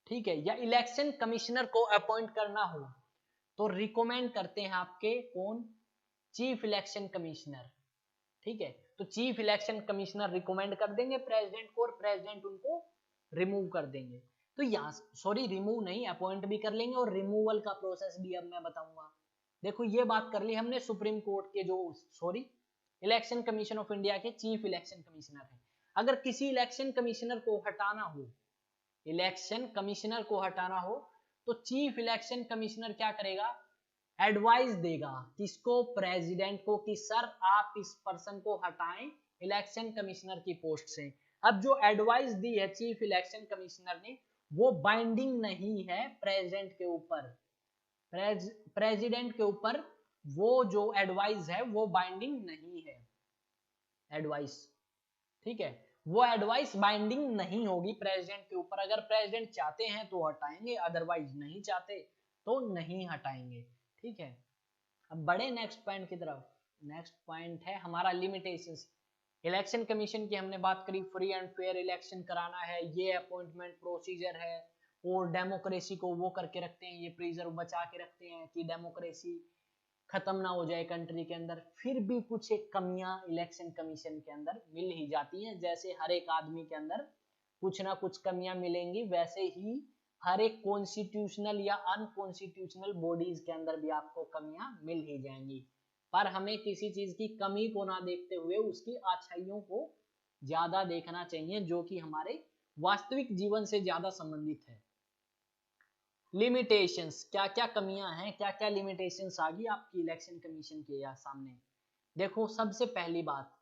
ठीक है, या इलेक्शन कमिश्नर को अपॉइंट करना हो तो रिकमेंड करते हैं आपके कौन? चीफ इलेक्शन कमिश्नर, ठीक है, तो चीफ इलेक्शन कमिश्नर रिकमेंड कर देंगे प्रेसिडेंट को और प्रेसिडेंट उनको रिमूव कर देंगे। तो यहाँ सॉरी रिमूव नहीं, अपॉइंट भी कर लेंगे और रिमूवल का प्रोसेस भी अब मैं बताऊंगा। देखो ये बात कर ली हमने सुप्रीम कोर्ट के जो इलेक्शन कमीशन ऑफ इंडिया के चीफ इलेक्शन कमिश्नर है। अगर किसी इलेक्शन कमिश्नर को हटाना हो, इलेक्शन कमिश्नर को हटाना हो तो चीफ इलेक्शन कमिश्नर क्या करेगा? एडवाइस देगा किसको? प्रेसिडेंट को, कि सर आप इस पर्सन को हटाएं इलेक्शन कमिश्नर की पोस्ट से। अब जो एडवाइस दी है चीफ इलेक्शन कमिश्नर ने वो बाइंडिंग नहीं है प्रेसिडेंट के ऊपर, प्रेसिडेंट के ऊपर वो जो एडवाइस है वो बाइंडिंग नहीं है, एडवाइस, ठीक है, वो एडवाइस बाइंडिंग नहीं होगी प्रेसिडेंट के ऊपर। अगर प्रेसिडेंट चाहते हैं तो हटाएंगे, अदरवाइज नहीं चाहते तो नहीं हटाएंगे, ठीक है। अब बड़े नेक्स्ट पॉइंट की तरफ। नेक्स्ट पॉइंट है हमारा लिमिटेशंस। इलेक्शन कमीशन की हमने बात करी, फ्री एंड फेयर इलेक्शन कराना है, ये अपॉइंटमेंट प्रोसीजर है, और डेमोक्रेसी को वो करके रखते हैं, ये प्रिजर्व बचा के रखते हैं कि डेमोक्रेसी खत्म ना हो जाए कंट्री के अंदर, फिर भी कुछ एक कमियां इलेक्शन कमीशन के अंदर मिल ही जाती हैं। जैसे हर एक आदमी के अंदर कुछ ना कुछ कमियां मिलेंगी, वैसे ही हर एक कॉन्स्टिट्यूशनल या अनकॉन्स्टिट्यूशनल बॉडीज के अंदर भी आपको कमियां मिल ही जाएंगी। पर हमें किसी चीज की कमी को ना देखते हुए उसकी अच्छाइयों को ज्यादा देखना चाहिए, जो कि हमारे वास्तविक जीवन से ज्यादा संबंधित है। लिमिटेशंस, क्या क्या कमियां हैं, क्या क्या लिमिटेशंस आ गई आपकी इलेक्शन कमीशन के सामने। देखो, सबसे पहली बात,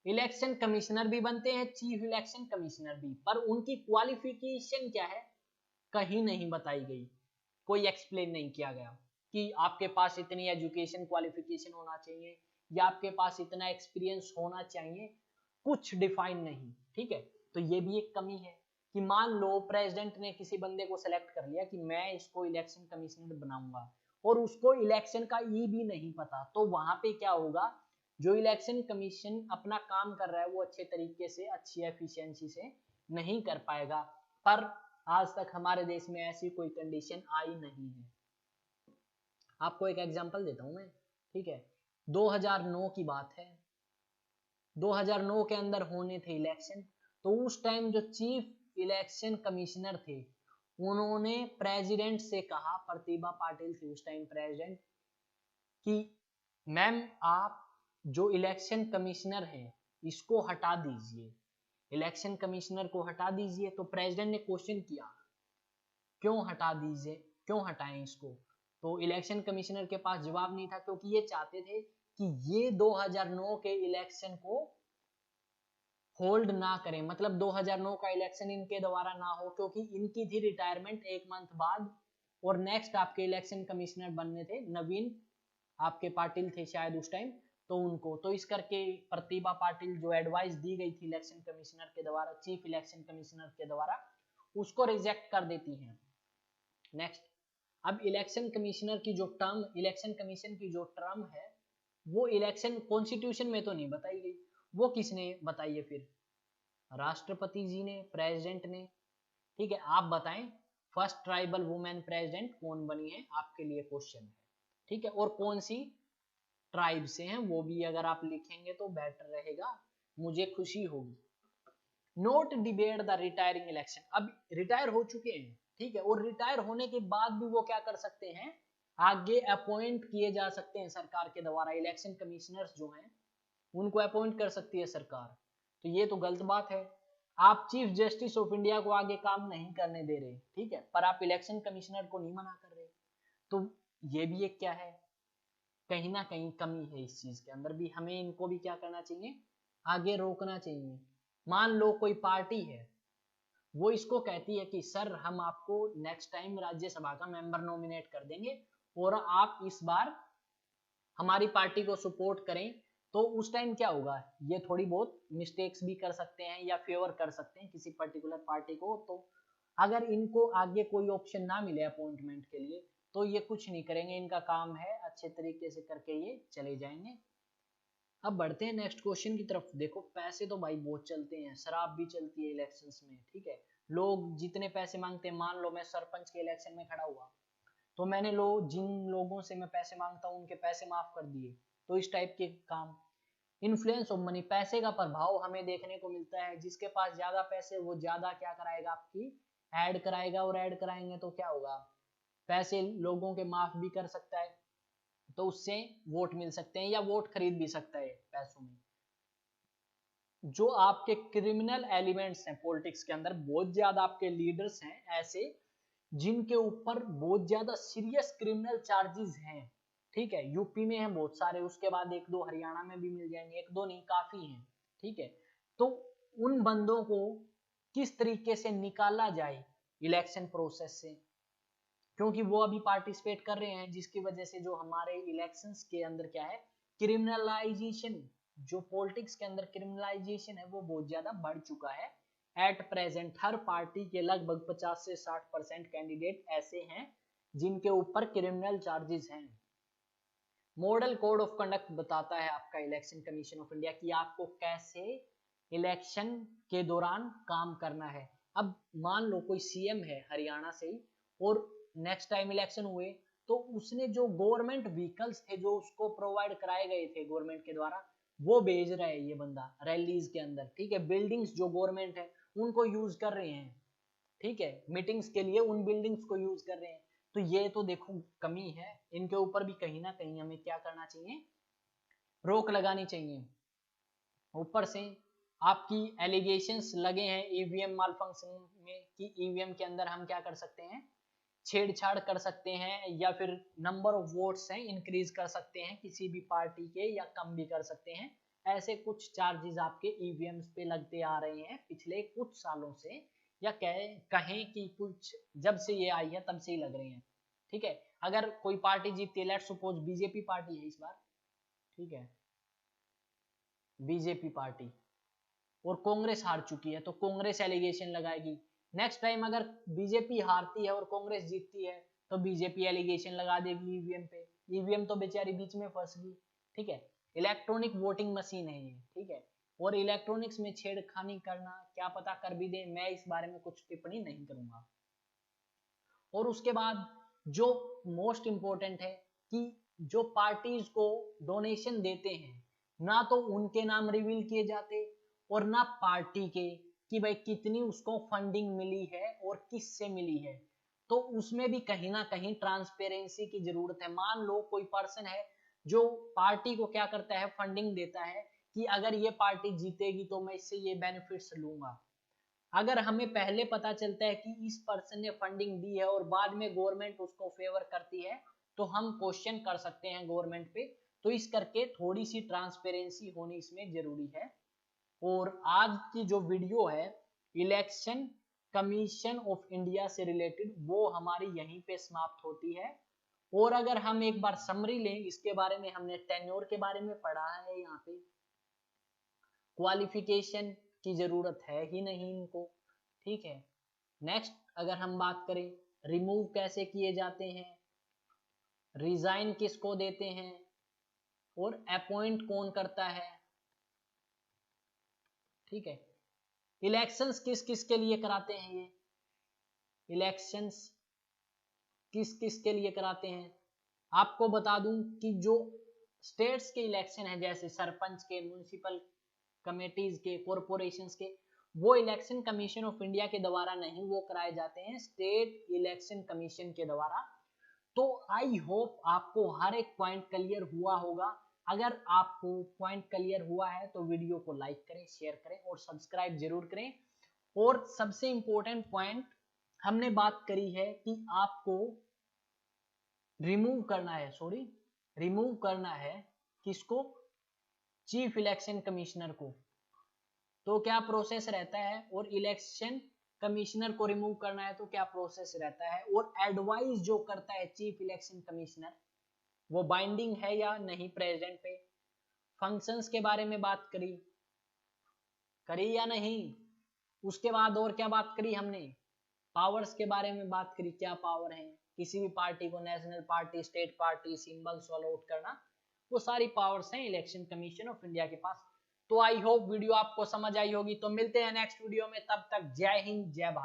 इलेक्शन कमिश्नर भी बनते हैं, चीफ इलेक्शन कमिश्नर भी, पर उनकी क्वालिफिकेशन क्या है कहीं नहीं बताई गई, कोई एक्सप्लेन नहीं किया गया कि आपके पास इतनी एजुकेशन क्वालिफिकेशन होना चाहिए या आपके पास इतना एक्सपीरियंस होना चाहिए, कुछ डिफाइन नहीं। ठीक है, तो ये भी एक कमी है कि मान लो प्रेसिडेंट ने किसी बंदे को सेलेक्ट कर लिया कि मैं इसको इलेक्शन कमिश्नर बनाऊंगा, और उसको इलेक्शन का ई भी नहीं पता, तो वहां पे क्या होगा, जो इलेक्शन कमीशन अपना काम कर रहा है वो अच्छे तरीके से, अच्छी एफिशिएंसी से नहीं कर पाएगा। पर आज तक हमारे देश में ऐसी कोई कंडीशन आई नहीं है। आपको एक एग्जांपल देता हूं मैं, ठीक है। 2009 की बात है, 2009 के अंदर होने थे इलेक्शन, तो उस टाइम जो चीफ इलेक्शन कमिश्नर थे उन्होंने प्रेसिडेंट से कहा, प्रतिभा पाटिल थी उस टाइम प्रेसिडेंट, कि मैम आप जो इलेक्शन कमिश्नर है इसको हटा दीजिए, इलेक्शन कमिश्नर को हटा दीजिए। तो प्रेसिडेंट ने क्वेश्चन किया, क्यों हटा दीजिए, क्यों हटाएं इसको। तो इलेक्शन कमिश्नर के पास जवाब नहीं था, क्योंकि ये चाहते थे कि ये 2009 के इलेक्शन को होल्ड ना करें, मतलब 2009 का इलेक्शन इनके द्वारा ना हो, क्योंकि इनकी थी रिटायरमेंट एक मंथ बाद, और नेक्स्ट आपके इलेक्शन कमिश्नर बनने थे नवीन आपके पाटिल थे शायद उस टाइम, तो उनको, तो इस करके प्रतिभा पाटिल जो एडवाइस दी गई थी इलेक्शन कमिश्नर के द्वारा, चीफ इलेक्शन कमिश्नर के द्वारा, उसको रिजेक्ट कर देती हैं। नेक्स्ट, अब इलेक्शन कमिश्नर की जो टर्म, इलेक्शन कमीशन की जो टर्म है वो इलेक्शन कॉन्स्टिट्यूशन में तो नहीं बताई गई, वो किसने बताई है फिर, राष्ट्रपति जी ने, प्रेसिडेंट ने। ठीक है, आप बताएं फर्स्ट ट्राइबल वुमेन प्रेसिडेंट कौन बनी है, आपके लिए क्वेश्चन है। ठीक है, और कौन सी ट्राइब से हैं वो भी अगर आप लिखेंगे तो बेटर रहेगा, मुझे खुशी होगी। Note debate the retiring election, अब रिटायर हो चुके हैं, ठीक है, और रिटायर होने के बाद भी वो क्या कर सकते हैं, आगे अपॉइंट किए जा सकते हैं सरकार के द्वारा, इलेक्शन कमिश्नर्स जो हैं उनको अपॉइंट कर सकती है सरकार। तो ये तो गलत बात है, आप चीफ जस्टिस ऑफ इंडिया को आगे काम नहीं करने दे रहे, ठीक है, पर आप इलेक्शन कमिश्नर को नहीं मना कर रहे, तो ये भी एक क्या है, कहीं ना कहीं कमी है इस चीज के अंदर भी, हमें इनको भी क्या करना चाहिए, आगे रोकना चाहिए। मान लो कोई पार्टी है, वो इसको कहती है कि सर हम आपको नेक्स्ट टाइम राज्यसभा का मेंबर नॉमिनेट कर देंगे और आप इस बार हमारी पार्टी को सपोर्ट करें, तो उस टाइम क्या होगा, ये थोड़ी बहुत मिस्टेक्स भी कर सकते हैं या फेवर कर सकते हैं किसी पर्टिकुलर पार्टी को, तो अगर इनको आगे कोई ऑप्शन ना मिले अपॉइंटमेंट के लिए तो ये कुछ नहीं करेंगे, इनका काम है अच्छे तरीके से करके ये चले जाएंगे। अब बढ़ते हैं नेक्स्ट क्वेश्चन की तरफ। देखो, पैसे तो भाई बहुत चलते हैं, शराब भी चलती है इलेक्शंस में, ठीक है, लोग जितने पैसे मांगते हैं, मान लो मैं सरपंच के इलेक्शन में खड़ा हुआ तो मैंने जिन लोगों से मैं पैसे मांगता हूँ उनके पैसे माफ कर दिए, तो इस टाइप के काम। इन्फ्लुएंस ऑफ मनी, पैसे का प्रभाव हमें देखने को मिलता है, जिसके पास ज्यादा पैसे वो ज्यादा क्या कराएगा, आपकी ऐड कराएगा, और ऐड कराएंगे तो क्या होगा, पैसे लोगों के माफ भी कर सकता है, तो उससे वोट मिल सकते हैं या वोट खरीद भी सकता है पैसों में। जो आपके क्रिमिनल एलिमेंट्स हैं पॉलिटिक्स के अंदर, बहुत ज्यादा आपके लीडर्स हैं ऐसे जिनके ऊपर बहुत ज्यादा सीरियस क्रिमिनल चार्जेस हैं, ठीक है, यूपी में हैं बहुत सारे, उसके बाद एक दो हरियाणा में भी मिल जाएंगे, एक दो नहीं काफी हैं, ठीक है। तो उन बंदों को किस तरीके से निकाला जाए इलेक्शन प्रोसेस से, क्योंकि वो अभी पार्टिसिपेट कर रहे हैं, जिसकी वजह से जो हमारे इलेक्शंस के अंदर क्या है, क्रिमिनलाइजेशन, जो पॉलिटिक्स के अंदर क्रिमिनलाइजेशन है वो बहुत ज्यादा बढ़ चुका है। एट प्रेजेंट हर पार्टी के लगभग 50 से 60% कैंडिडेट ऐसे हैं जिनके ऊपर क्रिमिनल चार्जेस हैं। मॉडल कोड ऑफ कंडक्ट बताता है आपका इलेक्शन कमीशन ऑफ इंडिया कि आपको कैसे इलेक्शन के दौरान काम करना है। अब मान लो कोई सीएम है हरियाणा से ही, और नेक्स्ट टाइम इलेक्शन हुए तो उसने जो गवर्नमेंट व्हीकल्स थे जो उसको प्रोवाइड कराए गए थे गवर्नमेंट के द्वारा, वो भेज रहा है ये बंदा रैलीज के अंदर, ठीक है। बिल्डिंग्स जो गवर्नमेंट है उनको यूज कर रहे हैं, ठीक है, मीटिंग्स के लिए उन बिल्डिंग्स को यूज कर रहे हैं। तो ये तो देखो कमी है, इनके ऊपर भी कहीं ना कहीं हमें क्या करना चाहिए, रोक लगानी चाहिए। ऊपर से आपकी एलिगेशंस लगे हैं ईवीएम माल फंक्शन में कि ईवीएम के अंदर हम क्या कर सकते हैं, छेड़छाड़ कर सकते हैं, या फिर नंबर ऑफ वोट्स हैं इंक्रीज कर सकते हैं किसी भी पार्टी के, या कम भी कर सकते हैं। ऐसे कुछ चार्जेस आपके ईवीएम्स पे लगते आ रहे हैं पिछले कुछ सालों से, या कहें कि कुछ जब से ये आई है तब से ही लग रहे हैं, ठीक है। अगर कोई पार्टी जीतती है, लेट्स सपोज बीजेपी पार्टी है इस बार, ठीक है, बीजेपी पार्टी, और कांग्रेस हार चुकी है, तो कांग्रेस एलिगेशन लगाएगी। नेक्स्ट टाइम अगर बीजेपी हारती है और कांग्रेस जीतती है तो बीजेपी एलिगेशन लगा देगी ईवीएम पे, ईवीएम तो बेचारी बीच में फंस गई, ठीक है। इलेक्ट्रॉनिक वोटिंग मशीन है ये, ठीक है, और इलेक्ट्रॉनिक्स में छेड़खानी करना क्या पता कर भी दे, मैं इस बारे में कुछ टिप्पणी नहीं करूंगा। और उसके बाद जो मोस्ट इंपॉर्टेंट है कि जो पार्टीज को डोनेशन देते हैं, ना तो उनके नाम रिवील किए जाते और ना पार्टी के, कि भाई कितनी उसको फंडिंग मिली है और किससे मिली है। तो उसमें भी कहीं ना कहीं ट्रांसपेरेंसी की जरूरत है। मान लो कोई पर्सन है जो पार्टी को क्या करता है, फंडिंग देता है कि अगर ये पार्टी जीतेगी तो मैं इससे ये बेनिफिट्स लूंगा। अगर हमें पहले पता चलता है कि इस पर्सन ने फंडिंग दी है और बाद में गवर्नमेंट उसको फेवर करती है, तो हम क्वेश्चन कर सकते हैं गवर्नमेंट पे। तो इस करके थोड़ी सी ट्रांसपेरेंसी होनी इसमें जरूरी है। और आज की जो वीडियो है इलेक्शन कमीशन ऑफ इंडिया से रिलेटेड, वो हमारी यहीं पे समाप्त होती है। और अगर हम एक बार समरी लें इसके बारे में, हमने टेन्योर के बारे में पढ़ा है, यहाँ पे क्वालिफिकेशन की जरूरत है ही नहीं इनको, ठीक है। नेक्स्ट अगर हम बात करें रिमूव कैसे किए जाते हैं, रिजाइन किसको देते हैं, और अपॉइंट कौन करता है, ठीक है। इलेक्शंस किस किस के लिए कराते हैं, ये इलेक्शंस किस किस के लिए कराते हैं। आपको बता दूं कि जो स्टेट्स के इलेक्शन है, जैसे सरपंच के, म्युनिसिपल कमेटीज के, कॉरपोरेशंस के, वो इलेक्शन कमीशन ऑफ इंडिया के द्वारा नहीं, वो कराए जाते हैं स्टेट इलेक्शन कमीशन के द्वारा। तो आई होप आपको हर एक पॉइंट क्लियर हुआ होगा। अगर आपको पॉइंट क्लियर हुआ है तो वीडियो को लाइक करें, शेयर करें और सब्सक्राइब जरूर करें। और सबसे इंपॉर्टेंट पॉइंट हमने बात करी है कि आपको रिमूव करना है किसको, चीफ इलेक्शन कमिश्नर को। तो क्या प्रोसेस रहता है, और इलेक्शन कमिश्नर को रिमूव करना है तो क्या प्रोसेस रहता है, और एडवाइस जो करता है चीफ इलेक्शन कमिश्नर वो बाइंडिंग है या नहीं प्रेसिडेंट पे। फंक्शंस के बारे में बात करी या नहीं। उसके बाद और क्या बात करी हमने, पावर्स के बारे में बात करी, क्या पावर है किसी भी पार्टी को, national party, state party, symbols allot करना, वो सारी पावर्स हैं इलेक्शन कमीशन ऑफ इंडिया के पास। तो आई होप वीडियो आपको समझ आई होगी। तो मिलते हैं नेक्स्ट वीडियो में, तब तक जय हिंद जय भारत।